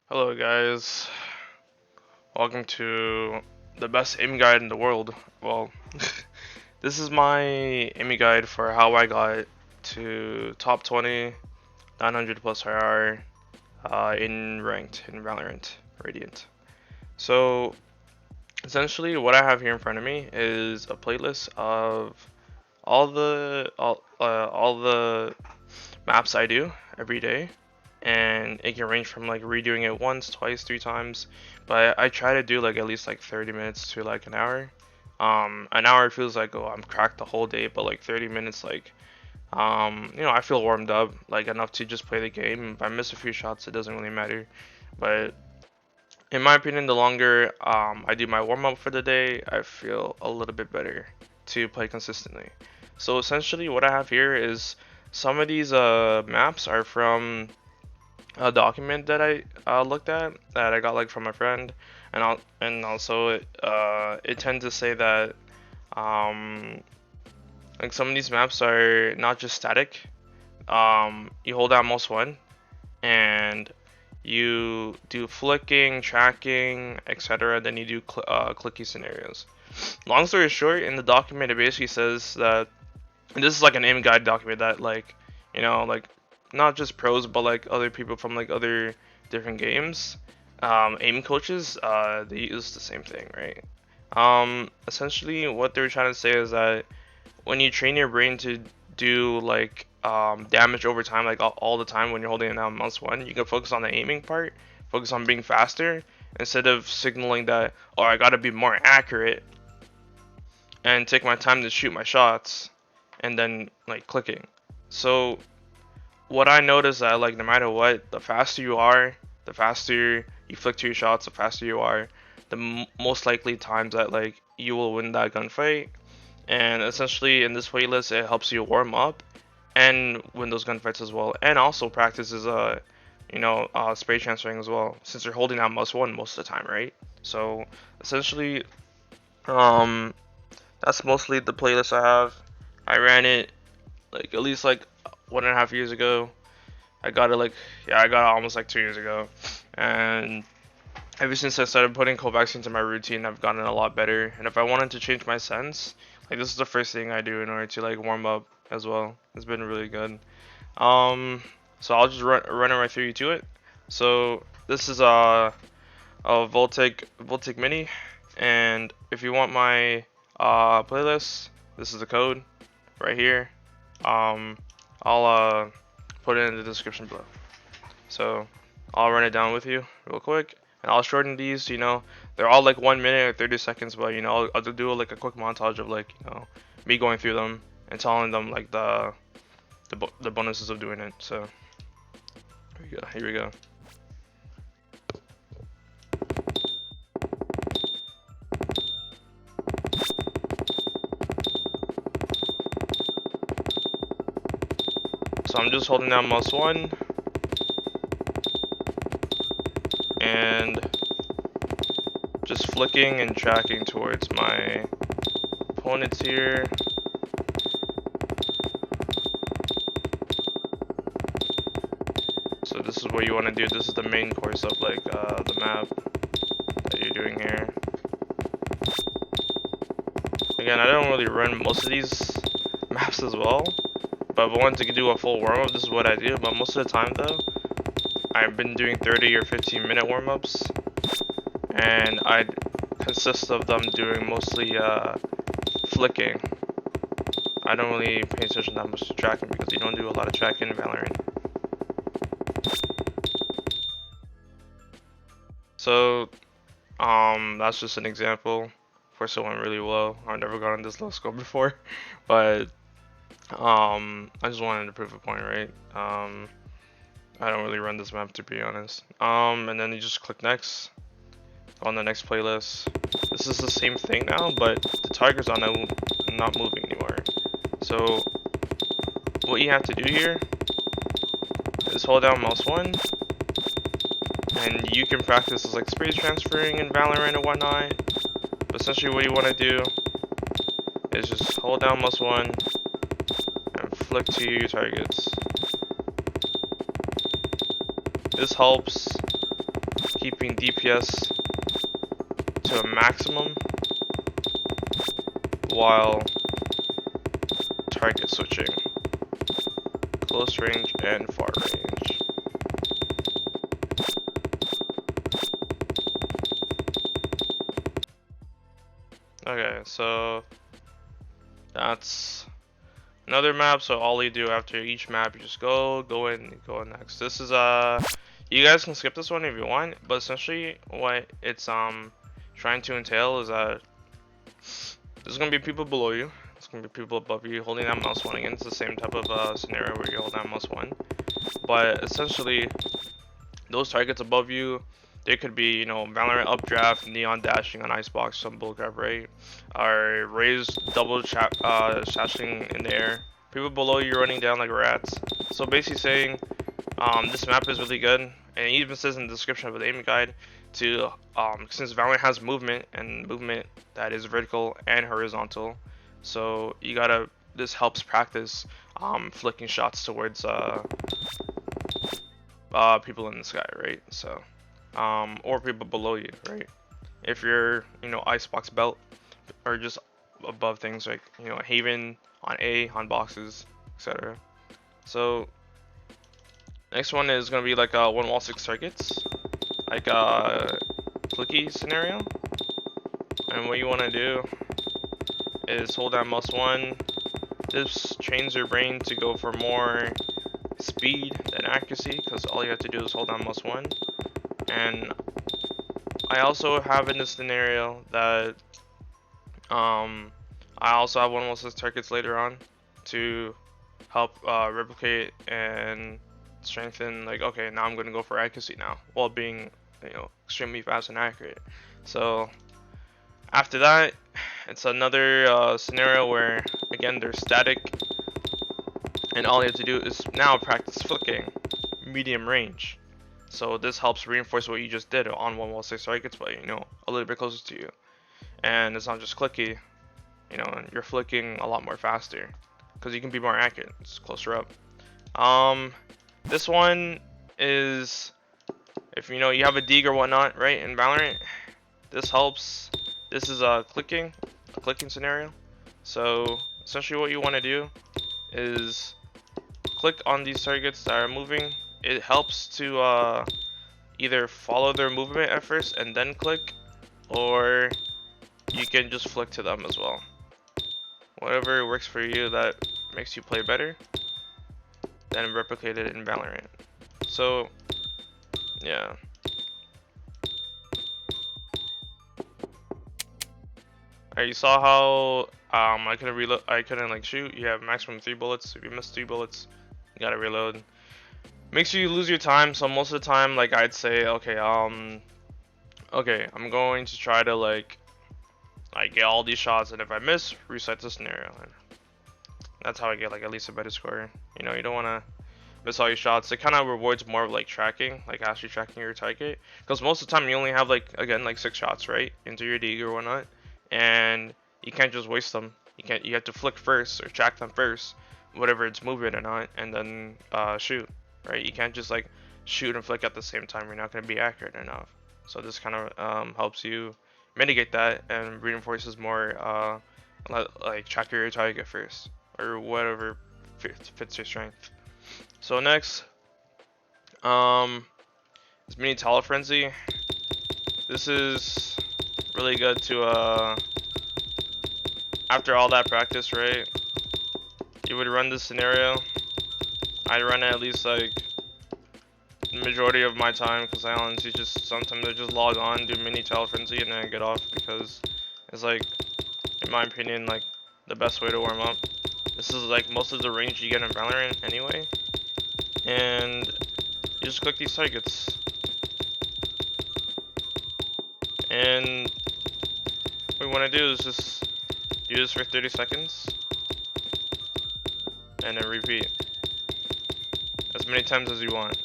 Hello guys, welcome to the best aim guide in the world. Well, this is my aim guide for how I got to top 20, 900 plus RR in ranked in Valorant Radiant. So essentially, what I have here in front of me is a playlist of all the maps I do every day, and it can range from like redoing it once, twice, three times, but I try to do like at least like 30 minutes to like an hour. An hour feels like, oh, I'm cracked the whole day, but like 30 minutes, like I feel warmed up like enough to just play the game. If I miss a few shots, it doesn't really matter. But in my opinion, the longer I do my warm up for the day, I feel a little bit better to play consistently. So essentially, what I have here is some of these maps are from a document that I looked at that I got like from a friend, and also it tends to say that um, like some of these maps are not just static. You hold down mouse one and you do flicking, tracking, etc. Then you do clicky scenarios. Long story short, in the document it basically says that, and this is like an aim guide document that like like not just pros but like other people from like other different games, aim coaches, they use the same thing, right? Essentially what they're trying to say is that when you train your brain to do like damage over time, like all the time when you're holding it down mouse one, you can focus on the aiming part, focus on being faster instead of signaling that, oh, I gotta be more accurate and take my time to shoot my shots and then like clicking. So what I noticed that like no matter what, the faster you are, the faster you flick to your shots, the faster you are, the most likely times that like you will win that gunfight. And essentially in this playlist it helps you warm up and win those gunfights as well, and also practices spray transferring as well, since you're holding down mouse one most of the time, right? So essentially, um that's mostly the playlist I have. I ran it like at least like 1.5 years ago. I got it I got it almost like 2 years ago, and ever since I started putting Kovaks into my routine, I've gotten a lot better. And if I wanted to change my sense, like this is the first thing I do in order to like warm up as well. It's been really good. Um, so I'll just run it right through you to it. So this is a Voltic Mini, and if you want my playlist, this is the code right here. I'll put it in the description below. So I'll run it down with you real quick, and I'll shorten these. They're all like 1 minute or 30 seconds, but I'll do like a quick montage of like me going through them and telling them like the bonuses of doing it. So here we go. Here we go. So I'm just holding down mouse one and just flicking and tracking towards my opponents here. So this is what you want to do. This is the main course of like the map that you're doing here. Again, I don't really run most of these maps as well, but if I wanted to do a full warm-up, this is what I do. But most of the time though, I've been doing 30 or 15-minute warm-ups, and I consist of them doing mostly flicking. I don't really pay attention that much to tracking because you don't do a lot of tracking in Valorant. So that's just an example for someone really low. I've never gotten this low score before, but I just wanted to prove a point, right? I don't really run this map, to be honest. And then you just click next on the next playlist. This is the same thing now, but the targets are not moving anymore. So what you have to do here is hold down mouse one, and you can practice this like spray transferring in Valorant and whatnot. But essentially what you want to do is just hold down mouse one and flick to your targets. This helps keeping DPS to a maximum while target switching, close range and far range. Okay, so that's another map. So all you do after each map, you just go in, go in next. This is you guys can skip this one if you want, but essentially what it's trying to entail is that there's gonna be people below you, there's gonna be people above you holding that mouse one. Again, it's the same type of scenario where you hold that mouse one, but essentially those targets above you, they could be, you know, Valorant updraft, neon dashing on icebox, some bullcrap, right? Or raised double shashing in the air. People below you running down like rats. So basically saying, this map is really good, and it even says in the description of the aim guide to, since Valorant has movement, and movement that is vertical and horizontal, so you gotta, this helps practice flicking shots towards people in the sky, right? So, or people below you, right? If you're, you know, icebox belt, or just above things like, you know, Haven on A, on boxes, etc. So, next one is gonna be like a one wall 6 targets, like a clicky scenario. And what you want to do is hold down mouse one. This trains your brain to go for more speed than accuracy, because all you have to do is hold down mouse one. And I also have in this scenario that I also have one of those targets later on to help replicate and strengthen, like, okay, now I'm gonna go for accuracy now while being, you know, extremely fast and accurate. So after that, it's another scenario where again they're static, and all you have to do is now practice flicking medium range. So this helps reinforce what you just did on 116 targets, but, you know, a little bit closer to you. And it's not just clicky, you know, and you're flicking a lot more faster because you can be more accurate. It's closer up. This one is, if you know you have a dig or whatnot, right, in Valorant, this helps. This is a clicking scenario. So essentially what you want to do is click on these targets that are moving. It helps to either follow their movement at first and then click, or you can just flick to them as well. Whatever works for you that makes you play better, then replicate it in Valorant. So yeah. Alright, you saw how I couldn't reload, I couldn't like shoot. You have maximum 3 bullets. If you miss 3 bullets, you gotta reload. Makes you lose your time. So most of the time, like, I'd say, okay, okay, I'm going to try to like get all these shots, and if I miss, reset the scenario. And that's how I get like at least a better score. You know, you don't want to miss all your shots. It kind of rewards more of like tracking, like actually tracking your target, because most of the time you only have like, again, like 6 shots, right, into your dig or whatnot, and you can't just waste them. You have to flick first or track them first, whatever it's moving or not, and then shoot, right? You can't just like shoot and flick at the same time. You're not going to be accurate enough. So this kind of helps you mitigate that and reinforces more like track your target first, or whatever fits your strength. So next is mini tower frenzy. This is really good to after all that practice, right? You would run this scenario. I run it at least like the majority of my time, because I honestly just sometimes I just log on, do mini tower frenzy, and then I get off, because it's like, in my opinion, like the best way to warm up. This is like most of the range you get in Valorant anyway, and you just click these targets, and what we want to do is just do this for 30 seconds and then repeat as many times as you want.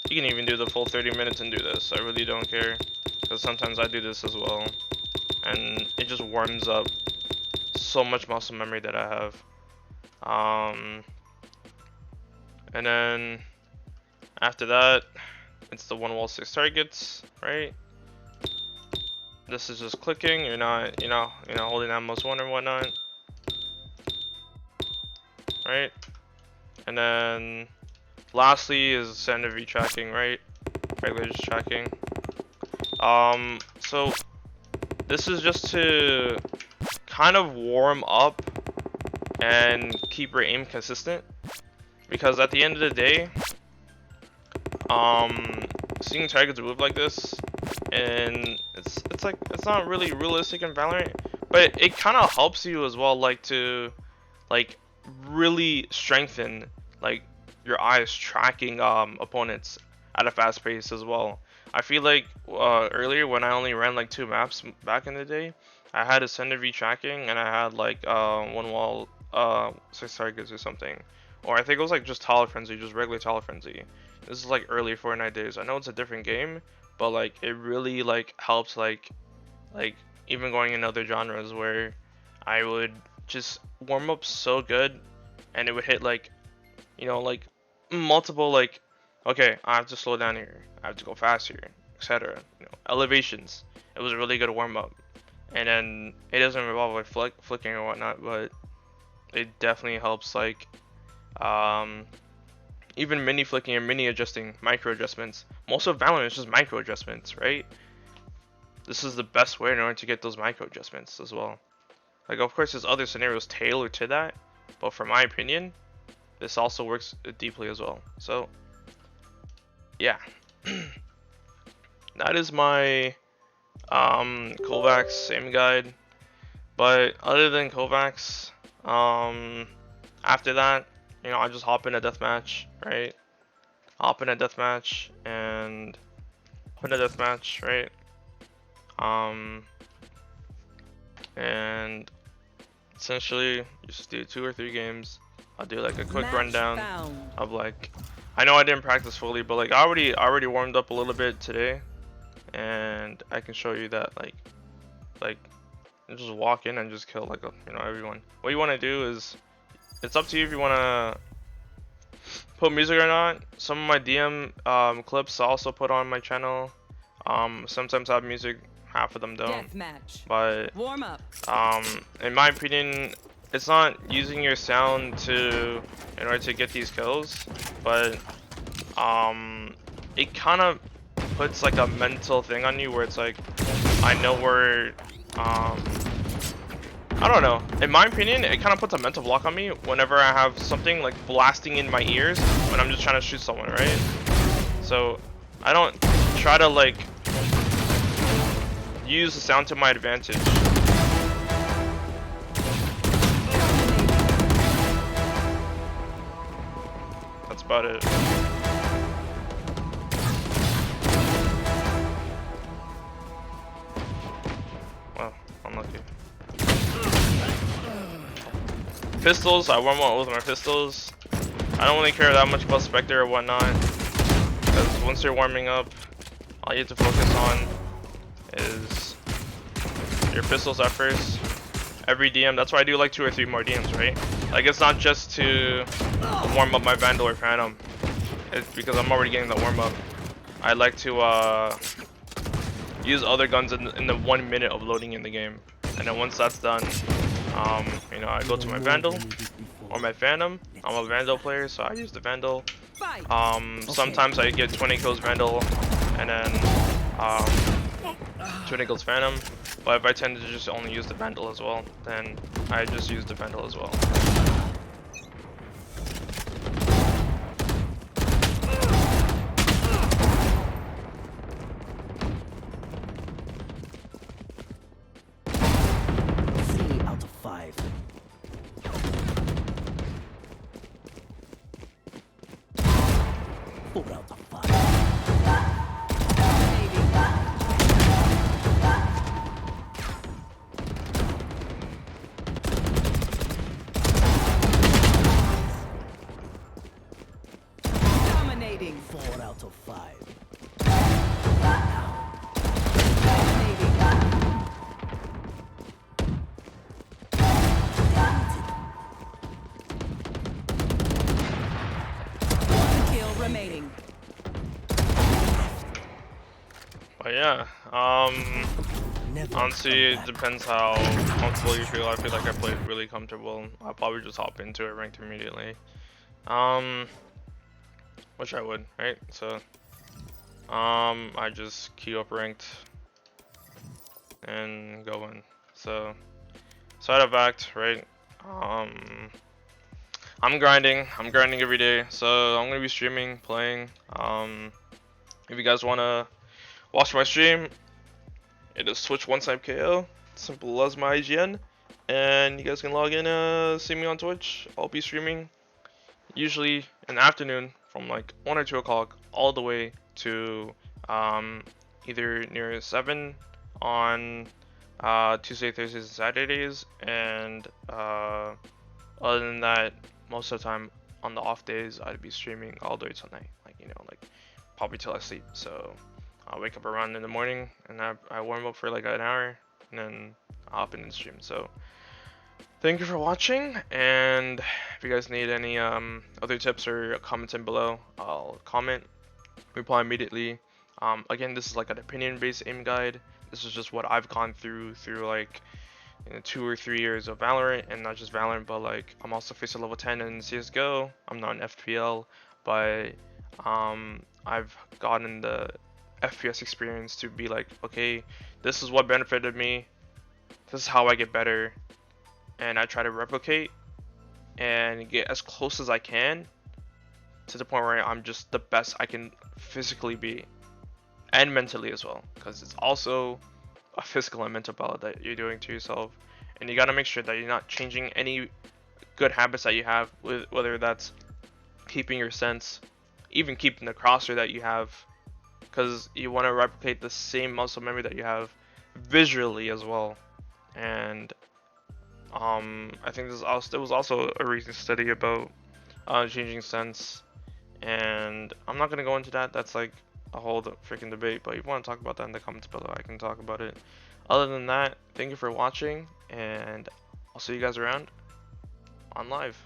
You can even do the full 30 minutes and do this. I really don't care, because sometimes I do this as well, and it just warms up so much muscle memory that I have. And then after that, it's the 1 wall 6 targets, right? This is just clicking. You're not holding down most one or whatnot, right? And then lastly is center V tracking, right? Regular just tracking. So this is just to kind of warm up and keep your aim consistent, because at the end of the day, seeing targets move like this, and it's like, it's not really realistic in Valorant, but it kind of helps you as well, like to like really strengthen like your eyes tracking opponents at a fast pace as well. I feel like earlier when I only ran like 2 maps back in the day, I had a center V tracking and I had like 1 wall 6 targets or something, or I think it was like just Tower Frenzy, just regular Tower Frenzy. This is like early Fortnite days. I know it's a different game, but like it really like helps like even going in other genres where I would just warm up so good and it would hit like, you know, like multiple like, okay, I have to slow down here, I have to go faster, etc. You know, elevations. It was a really good warm up, and then it doesn't involve like flicking or whatnot, but it definitely helps like even mini flicking or mini adjusting, micro adjustments. Most of Valorant is just micro adjustments, right? This is the best way in order to get those micro adjustments as well. Like, of course, there's other scenarios tailored to that, but for my opinion, this also works deeply as well. So, yeah, that is my Kovak's AimGuide. But other than Kovak's, after that, you know, I just hop in a deathmatch, right? Hop in a deathmatch and win a deathmatch, right? And essentially just do 2 or 3 games. I'll do like a quick rundown of like, I know I didn't practice fully, but like I already warmed up a little bit today, and I can show you that like just walk in and just kill like everyone. What you want to do is, it's up to you if you want to put music or not. Some of my DM clips I also put on my channel. Sometimes I have music, half of them don't. Deathmatch. But warm up. In my opinion, it's not using your sound in order to get these kills, but it kind of puts like a mental thing on you where it's like, I know where I don't know. In my opinion, it kind of puts a mental block on me whenever I have something like blasting in my ears when I'm just trying to shoot someone, right? So I don't try to like use the sound to my advantage. That's about it. Well, unlucky. Pistols, I warm up with my pistols. I don't really care that much about Spectre or whatnot, because once you're warming up, all you have to focus on is your pistols at first. Every DM, that's why I do like 2 or 3 more DMs, right? Like, it's not just to warm up my Vandal or Phantom. It's because I'm already getting the warm up. I like to use other guns in the 1 minute of loading in the game, and then once that's done, you know, I go to my Vandal or my Phantom. I'm a Vandal player, so I use the Vandal. Sometimes I get 20 kills Vandal and then 20 kills Phantom, but if I tend to just only use the Vandal as well, then I just use the Vandal as well. But yeah, honestly, it depends how comfortable you feel. I feel like I played really comfortable. I'll probably just hop into it ranked immediately. Which I would, right? So, I just queue up ranked and go in. So, side of act, right? I'm grinding. I'm grinding every day. So I'm gonna be streaming, playing. If you guys wanna watch my stream, it is Twitch one time KO. Simple as my IGN. And you guys can log in, see me on Twitch. I'll be streaming usually in the afternoon from like 1 or 2 o'clock all the way to either near 7 on Tuesday, Thursdays, and Saturdays. And other than that, most of the time on the off days, I'd be streaming all the way till night. Like, you know, like probably till I sleep. So I'll wake up around in the morning and I warm up for like an hour and then I'll hop in and stream. So thank you for watching, and if you guys need any other tips or comments in below, I'll comment, reply immediately. Again, this is like an opinion-based aim guide. This is just what I've gone through like 2 or 3 years of Valorant, and not just Valorant, but like I'm also facing level 10 in CS:GO. I'm not an FPL, but I've gotten the FPS experience to be like, okay, this is what benefited me. This is how I get better, and I try to replicate and get as close as I can to the point where I'm just the best I can physically be, and mentally as well, because it's also a physical and mental battle that you're doing to yourself, and you got to make sure that you're not changing any good habits that you have, whether that's keeping your sense, even keeping the crosshair that you have, because you want to replicate the same muscle memory that you have visually as well. And I think there was also a recent study about changing sense, and I'm not gonna go into that. That's like a whole freaking debate. But if you want to talk about that in the comments below, I can talk about it. Other than that, thank you for watching, and I'll see you guys around on live.